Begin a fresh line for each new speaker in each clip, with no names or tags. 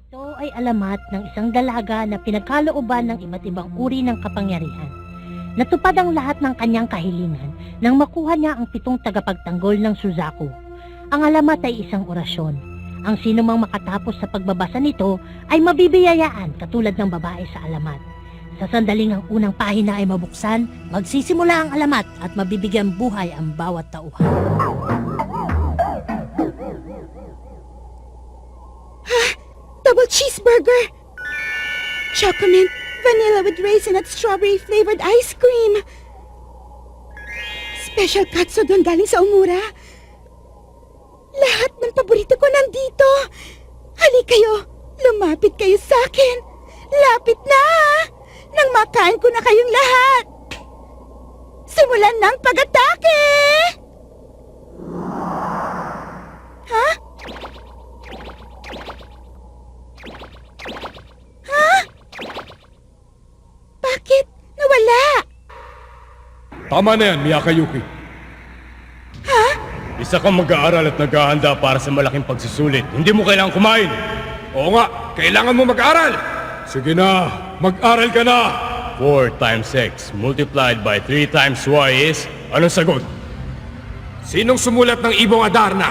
Ito ay alamat ng isang dalaga na pinagkalooban ng iba't ibang uri ng kapangyarihan. Natupad ang lahat ng kanyang kahilingan nang makuha niya ang 7 tagapagtanggol ng Suzaku. Ang alamat ay isang orasyon. Ang sinumang makatapos sa pagbabasa nito ay mabibiyayaan katulad ng babae sa alamat. Sa sandaling ang unang pahina ay mabuksan, magsisimula ang alamat at mabibigyan buhay ang bawat tauhan.
Double cheeseburger! Chocolate, vanilla with raisin at strawberry flavored ice cream! Special katsudon galing sa Umura. Lahat ng paborito ko nandito. Hali kayo, lumapit kayo sa akin. Lapit na! Nang makain ko na kayong lahat. Simulan ng pag-atake! Ha? Bakit? Nawala!
Tama na yan, Miyakayuki.
Ha?
Isa kang mag-aaral at naghahanda para sa malaking pagsusulit. Hindi mo kailangan kumain. Oo nga, kailangan mo mag-aral. Sige na, mag-aral ka na. 4 times x multiplied by 3 times y is... Anong sagot? Sinong sumulat ng Ibong Adarna?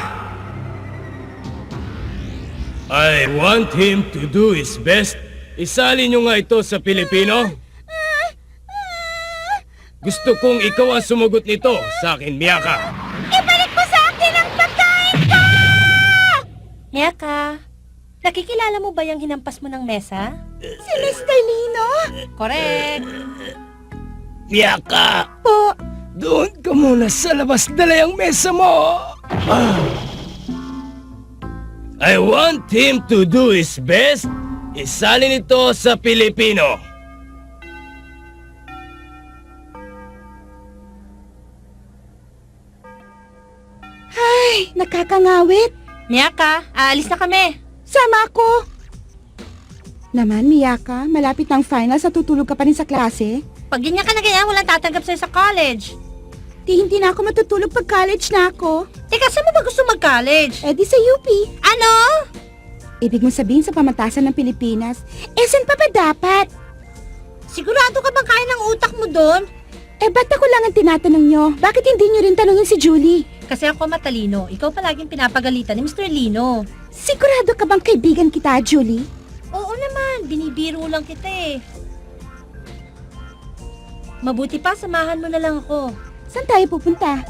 I want him to do his best. Isali nyo nga ito sa Pilipino. Gusto kong ikaw ang sumagot nito sa akin, Miyaka.
Ibalik mo sa akin ang pagkain ko!
Miyaka, nakikilala mo ba yung hinampas mo ng mesa?
Si Mr. Lino?
Correct!
Miyaka!
Po,
Doon ka muna sa labas, dala yung mesa mo! I want him to do his best. Isalin ito sa Pilipino.
ay, nakakangawit.
Miyaka, aalis na kami.
Sama ako. Naman, Miyaka, malapit ng finals at tutulog ka pa rin sa klase.
Pag ganyan ka na ganyan, walang tatanggap sa'yo sa college.
Hindi na ako matutulog pag college na ako.
Teka, saan mo ba gusto mag-college?
Eh di sa UP.
Ano?
Ibig mo sabihin sa pamantasan ng Pilipinas, saan pa ba dapat?
Sigurado ka bang kaya ng utak mo doon?
Eh ba't ako lang ang tinatanong nyo? Bakit hindi nyo rin tanongin si Julie?
Kasi ako matalino, ikaw palaging pinapagalitan ni Mr. Lino.
Sigurado ka bang kaibigan kita, Julie?
Oo naman, binibiro lang kita eh. Mabuti pa, samahan mo na lang ako.
Saan tayo pupunta?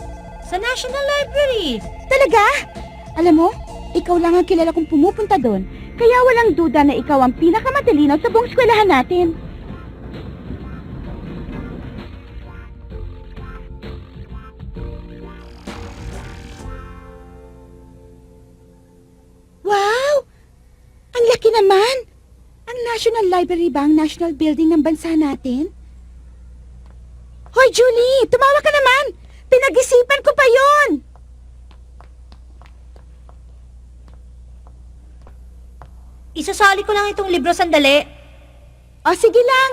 Sa National Library.
Talaga? Alam mo, ikaw lang ang kilala kong pumupunta doon. Kaya walang duda na ikaw ang pinakamatalino sa buong eskwelahan natin. Wow! Ang laki naman! Ang National Library ba ang national building ng bansa natin? Hoy, Julie! Tumawa ka naman! Pinag-isipan ko pa yon!
Isasali ko lang itong libro sandali.
O, sige lang!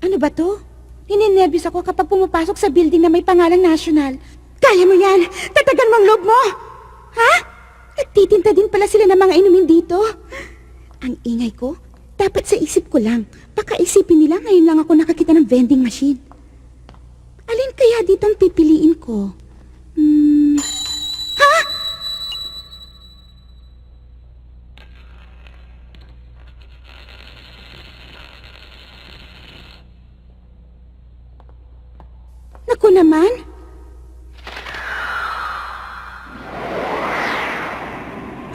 Ano ba to? Ninenervyos ako kapag pumapasok sa building na may pangalang national. Kaya mo yan! Tatagan mo ang loob mo! Ha? Nagtitinta din pala sila ng mga inumin dito. Ang ingay ko, dapat sa isip ko lang. Baka isipin nila ngayon lang ako nakakita ng vending machine. Alin kaya dito ang pipiliin ko? Ha? Naku naman!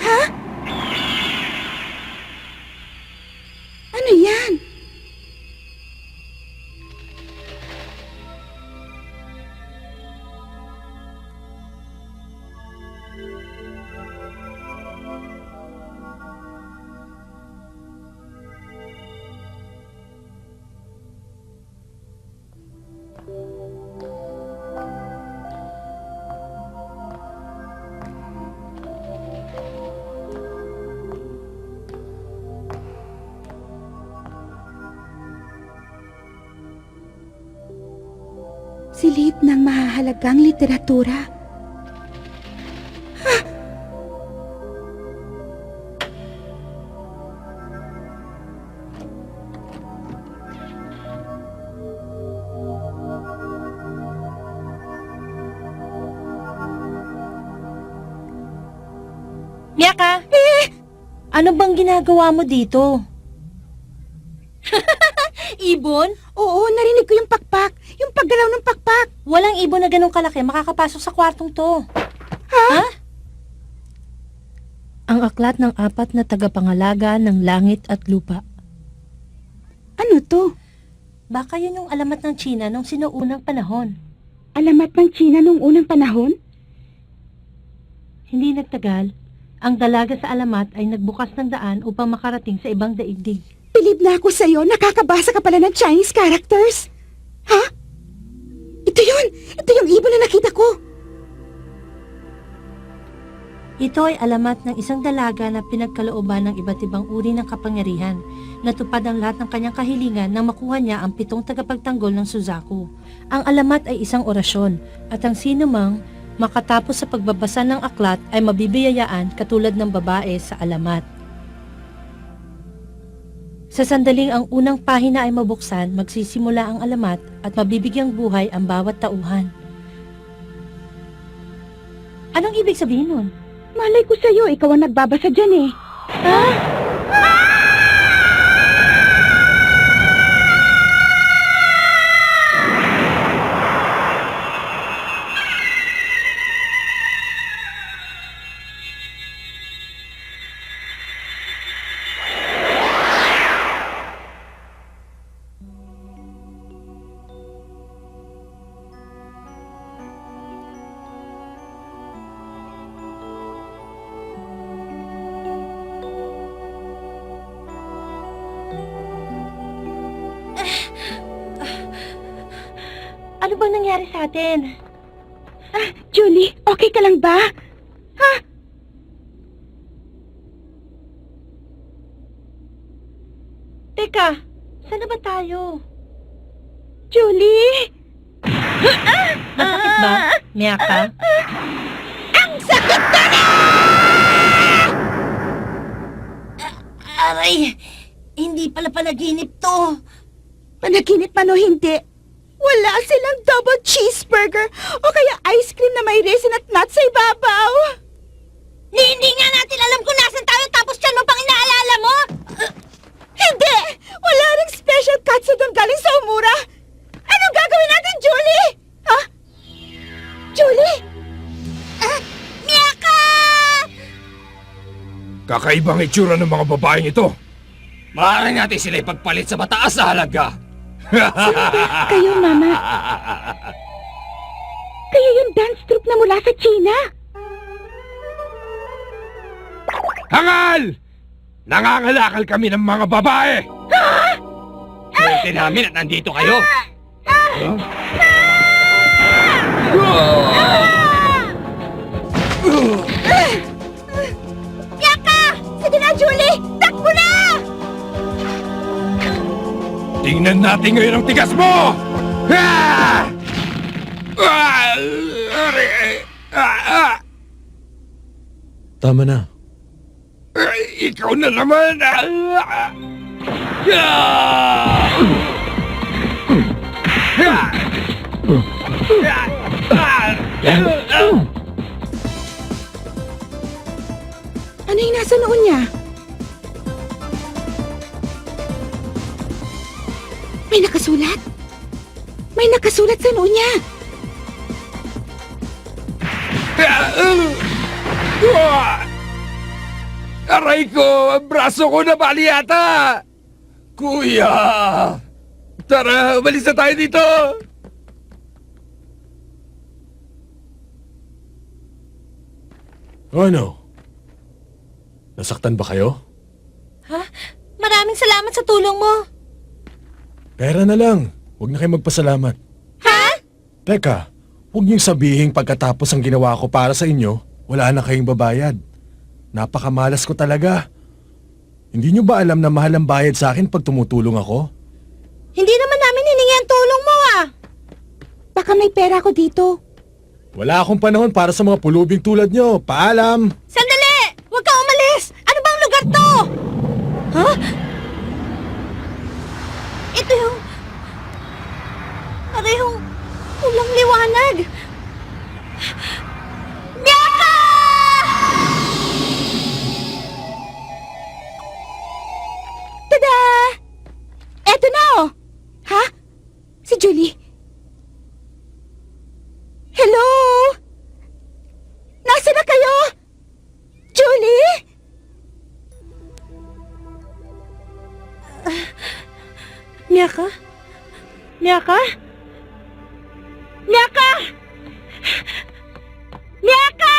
Ha? Ano yan? Silid ng mahahalagang literatura.
Miyaka! Ano bang ginagawa mo dito? Ibon?
Oo, narinig ko yung pakpak. Yung paggalaw ng pakpak.
Walang ibon na ganun kalaki makakapasok sa kwartong to. Ha? Ang aklat ng 4 na tagapangalaga ng langit at lupa.
Ano to?
Baka yun yung alamat ng China nung sinuunang panahon.
Alamat ng China nung unang panahon?
Hindi nagtagal, ang dalaga sa alamat ay nagbukas ng daan upang makarating sa ibang daigdig.
Bilib na ako sa'yo, nakakabasa ka pala ng Chinese characters. Ha? Ito yun! Ito yung ibon na nakita ko!
Ito ay alamat ng isang dalaga na pinagkalooban ng iba't ibang uri ng kapangyarihan. Natupad ang lahat ng kanyang kahilingan nang makuha niya ang 7 tagapagtanggol ng Suzaku. Ang alamat ay isang orasyon at ang sinumang makatapos sa pagbabasa ng aklat ay mabibiyayaan katulad ng babae sa alamat. Sa sandaling ang unang pahina ay mabuksan, magsisimula ang alamat at mabibigyang buhay ang bawat tauhan. Anong ibig sabihin nun?
Malay ko sa'yo, ikaw ang nagbabasa dyan eh.
Ano bang nangyari sa atin?
Julie, okay ka lang ba? Ha?
Teka, saan na ba tayo?
Julie!
Masakit ba, Miyaka?
Ang sakit na na!
Aray, hindi pala panaginip to.
Panaginip man o hindi, wala silang double cheeseburger o kaya ice cream na may raisin at nuts sa ibabaw.
Hindi nga natin alam kung nasan tayo tapos yan mo pang inaalala mo?
Hindi! Wala ring special katsu doon galing sa Umura. Anong gagawin natin, Julie? Ha? Julie?
Miyaka!
Kakaibang itsura ng mga babaeng ito. Maaari natin sila ipagpalit sa mataas na halaga.
Kayo, Mama. Kayo yung dance troupe na mula sa China.
Hangal! Nangangalakal kami ng mga babae! Swerte namin at nandito kayo!
Yaka! Sige na, Julie! Takbo na!
Tingnan natin ngayon ang tigas mo! Ah! Ah! Ah!
Tama na.
Ikaw na naman! Ah!
Ano yung nasa noon niya? May nakasulat? May nakasulat sa noon niya.
Aray ko! Ang braso ko nabali yata! Kuya! Tara, umalis na tayo dito!
Ano? Nasaktan ba kayo?
Ha? Maraming salamat sa tulong mo.
Pera na lang. Huwag na kayo magpasalamat.
Ha?
Teka, huwag niyong sabihin pagkatapos ang ginawa ko para sa inyo, wala na kayong babayad. Napakamalas ko talaga. Hindi niyo ba alam na mahal ang bayad sa akin pag tumutulong ako?
Hindi naman namin hiningi ang tulong mo ah.
Baka may pera ko dito.
Wala akong panahon para sa mga pulubing tulad niyo. Paalam!
Sandali! Huwag kang umalis! Ano bang lugar to? Ha? Ito yung... Parehong... Walang liwanag. Miyaka! Miyaka? Miyaka? Miyaka! Miyaka!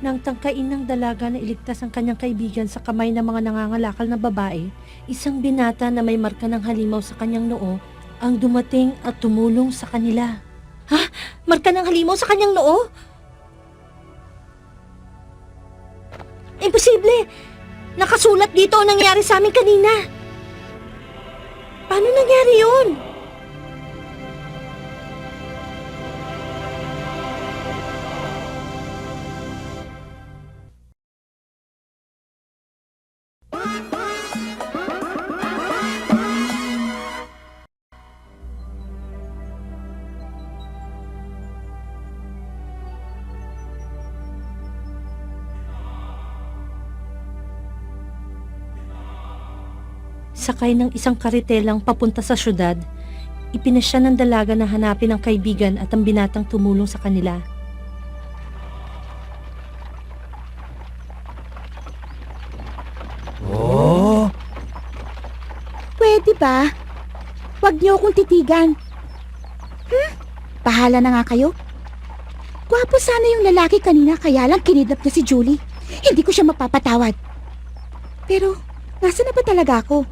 Nang tangkain ng dalaga na iligtas ang kanyang kaibigan sa kamay ng mga nangangalakal na babae, isang binata na may marka ng halimaw sa kanyang noo ang dumating at tumulong sa kanila. Ha? Marka ng halimaw sa kanyang noo? Imposible! Nakasulat dito ang nangyari sa amin kanina. Paano nangyari yun? Sakay ng isang karitelang papunta sa syudad, ipinasya ng dalaga na hanapin ang kaibigan at ang binatang tumulong sa kanila.
Oh!
Pwede ba? Huwag niyo akong titigan. Bahala na nga kayo. Gwapo sana yung lalaki kanina kaya lang kinidnap niya si Julie. Hindi ko siya mapapatawad. Pero, nasa na ba talaga ako?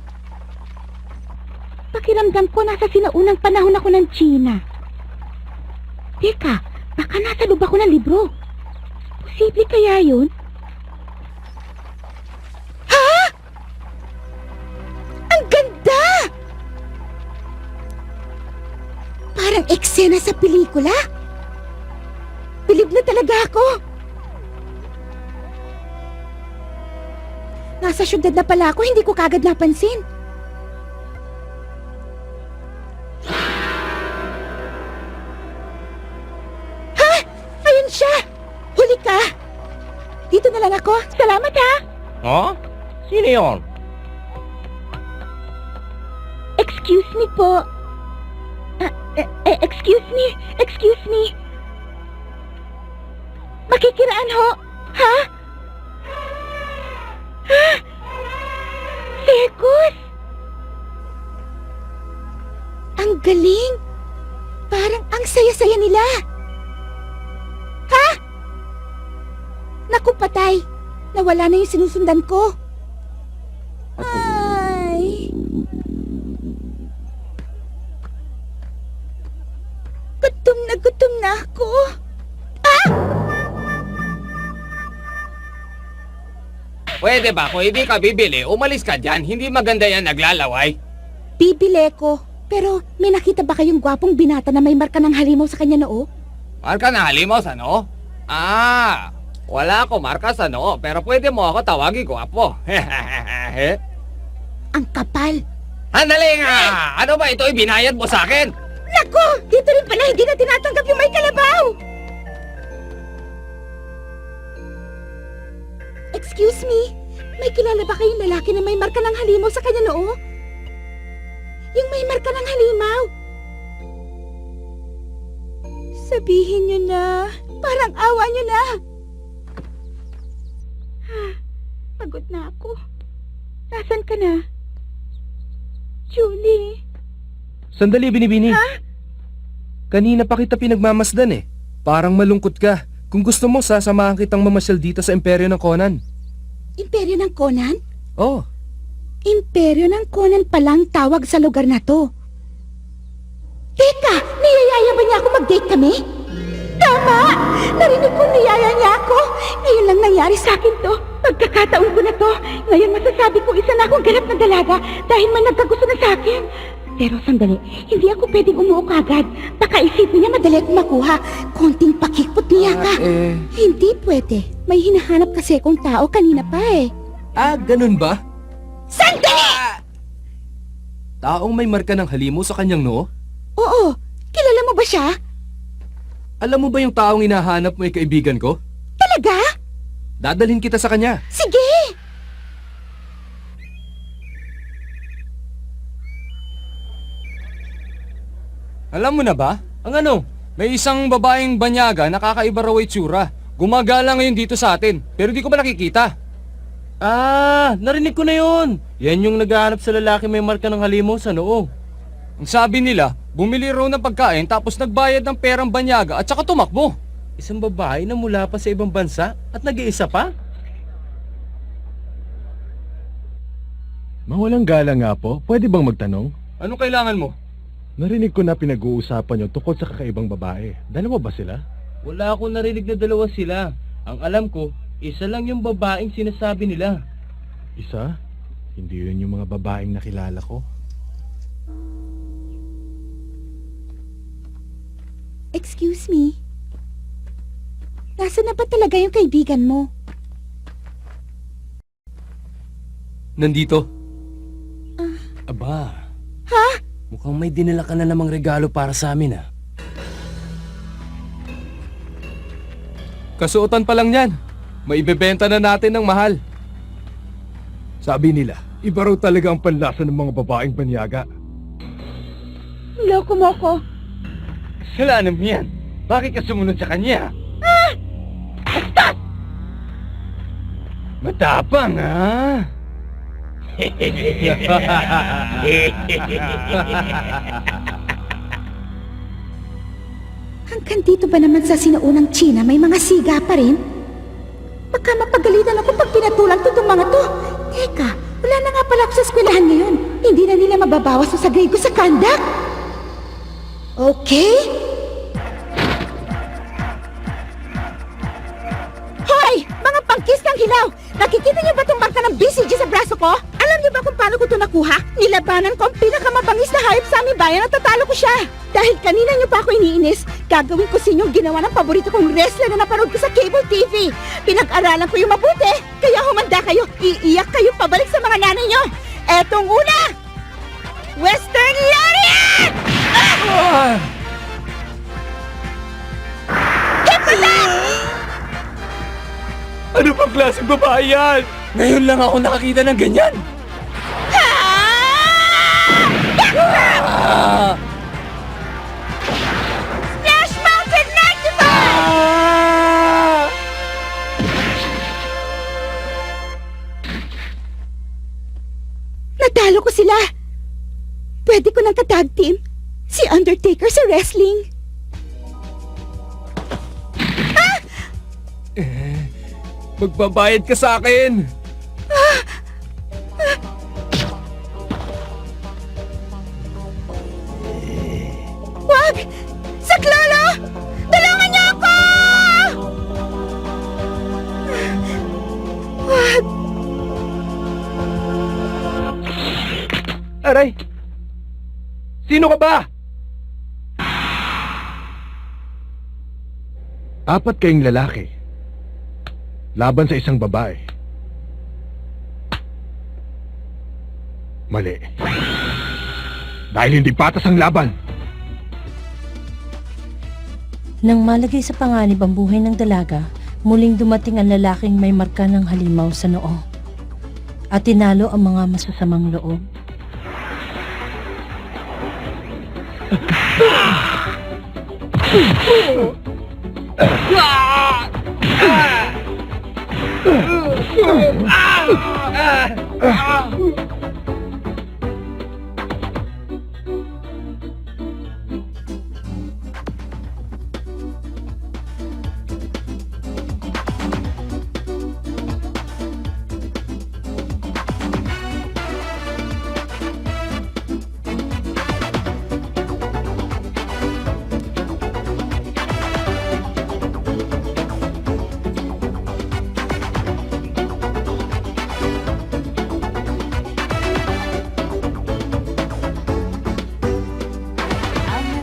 Pakiramdam ko nasa sinaunang panahon ako ng China. Teka, baka nasa loob ako ng libro. Posible kaya yun? Ha? Ang ganda! Parang eksena sa pelikula. Bilib na talaga ako. Nasa syudad na pala ako, hindi ko kagad napansin. Ha? Ayun siya! Huli ka! Dito na lang ako. Salamat ha!
Oh? Sino yun?
Excuse me po. Excuse me. Makikiraan ho. Ha? Ha? Circus? Ang galing. Parang ang saya-saya nila. Ha? Naku, patay. Nawala na yung sinusundan ko. Ay. Gutom na ako.
Pwede ba kung hindi ka bibili, umalis ka dyan. Hindi maganda yan naglalaway.
Bibili ko. Pero may nakita ba kayong gwapong binata na may marka ng halimaw sa kanya noo?
Marka na halimaw sa noo? Ah, wala ako marka sa noo, pero pwede mo ako tawagin ko, apo.
Ang kapal.
Handali nga! Ano ba ito ibinayad mo sa akin?
Nako! Dito rin pala hindi na tinatanggap yung may kalabaw! Excuse me? May kilala ba kayong lalaki na may marka ng halimaw sa kanya noo? Yung may marka ng halimaw. Sabihin nyo na. Parang awa nyo na. Pagod na ako. Nasaan ka na? Julie.
Sandali, Binibini.
Ha?
Kanina pa kita pinagmamasdan eh. Parang malungkot ka. Kung gusto mo, sasamahan kitang mamasyal dito sa imperyo ng Conan.
Imperyo ng Conan?
Oh,
Imperyo ng Conan palang tawag sa lugar na to. Teka! Niyayaya ba niya ako mag-date kami? Tama! Narinig ko niyaya niya ako. Ngayon lang nangyari sa akin to. Pagkakataon ko na to. Ngayon masasabi ko isa na akong ganap na dalaga dahil man nagkagusto na sa akin. Pero sandali, hindi ako pwedeng umuo kagad. Baka isipin niya madali akong makuha. Konting pakikpot niya ka. Hindi pwede. May hinahanap kasi akong tao kanina pa eh.
ganun ba?
Sandali!
Taong may marka ng halimaw sa kanyang noo?
Oo, kilala mo ba siya?
Alam mo ba yung taong hinahanap mo ay kaibigan ko?
Talaga?
Dadalhin kita sa kanya.
Sige!
Alam mo na ba?
Ang ano?
May isang babaeng banyaga na kakaiba raw itsura. Gumagala ngayon dito sa atin, pero di ko ba nakikita?
Ah, narinig ko na yun. Yan yung naghahanap sa lalaki may marka ng halimaw sa noo.
Ang sabi nila, bumili raw ng pagkain tapos nagbayad ng perang banyaga at saka tumakbo.
Isang babae na mula pa sa ibang bansa at nag-iisa pa?
Mawalang galang nga po, pwede bang magtanong?
Anong kailangan mo?
Narinig ko na pinag-uusapan nyo tungkol sa kakaibang babae. Dalawa ba sila?
Wala akong narinig na dalawa sila. Ang alam ko, isa lang yung babaeng sinasabi nila.
Isa? Hindi yun yung mga babaeng nakilala ko.
Excuse me. Nasaan na ba talaga yung kaibigan mo?
Nandito. Aba.
Ha?
Mukhang may dinala ka na namang regalo para sa amin ah.
Kasuotan pa lang yan. Maibebenta na natin ng mahal.
Sabi nila, iba raw talaga ang panlasa ng mga babaeng banyaga.
Loko mo ko.
Kasalanan mo yan. Bakit ka sumunod sa kanya? Matapang, ha?
Hanggang dito ba naman sa sinaunang China may mga siga pa rin? Baka mapagalitan ako pag pinatulang to itong mga to. Teka, wala na nga pala ako sa eskwelahan ngayon. Hindi na nila mababawas sa grade ko sa conduct. Okay? Hoy! Mga pangkis ng hilaw! Nakikita niyo ba itong marka ng BCG sa braso ko? Alam niyo ba kung paano ko ito nakuha? Nilabanan ko ang pinakamabangis na hayop sa aming bayan at tatalo ko siya. Dahil kanina niyo pa ako iniinis, gagawin ko sa inyo ang ginawa ng paborito kong wrestler na napanood ko sa cable TV. Pinag-aralan ko yung mabuti, kaya humanda kayo, iiyak kayo pabalik sa mga nanay niyo. Etong una! Western Lariat!
Ano bang klaseng babae yan? Ngayon lang ako nakakita ng ganyan.
Splash Mountain 95! Natalo ko sila. Pwede ko nang ka-tag team si Undertaker sa wrestling.
Magbabayad ka sa akin.
Wag! Saklolo! Tulungan niyo ako! Wag!
Aray! Sino ka ba?
Apat kayong lalaki. Laban sa isang babae. Mali. Dahil hindi patas ang laban.
Nang malagay sa panganib ang buhay ng dalaga, muling dumating ang lalaking may marka ng halimaw sa noo. At tinalo ang mga masasamang loob.